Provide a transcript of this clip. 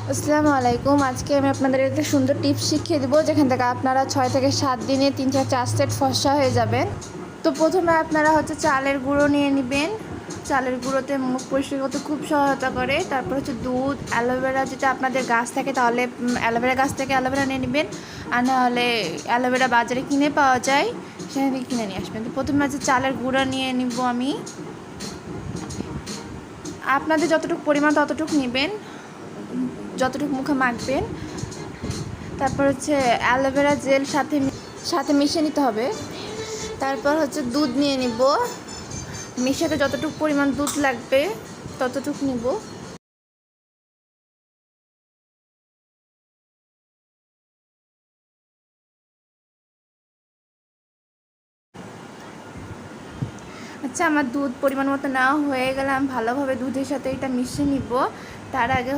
আসসালামু আলাইকুম। আজকে আমি আপনাদের একটা সুন্দর টিপস শিখিয়ে দেবো, যেখান থেকে আপনারা 6 থেকে 7 দিনে 3-4 সেট ফর্সা হয়ে যাবেন। তো প্রথমে আপনারা চালের গুঁড়ো নিয়ে নেবেন। চালের গুঁড়োতে মুখ পরিষ্কার করতে খুব সহায়তা করে। তারপর দুধ, অ্যালোভেরা, যেটা আপনাদের গাছ থাকে তাহলে অ্যালোভেরা গাছ থেকে অ্যালোভেরা নিয়ে নেবেন, আর নাহলে অ্যালোভেরা বাজারে কিনে পাওয়া যায়, সেখান থেকে কিনে নিয়ে আসবেন। তো প্রথমে চালের গুঁড়ো নিয়ে নিব আমি। আপনাদের যতটুকু পরিমাণ ততটুকু নেবেন, যতটুকু মুখে মাখবেন। তারপর অ্যালোভেরা জেল সাথে মিশিয়ে নিতে হবে। তারপর দুধ নিয়ে নিব, মিশাতে যতটুকু পরিমাণ দুধ লাগবে ততটুকু নিব। আচ্ছা, আমার দুধ পরিমাণ মতো নেওয়া হয়ে গেলে আমি ভালোভাবে দুধের সাথে এটা মিশিয়ে নিব। তার আগে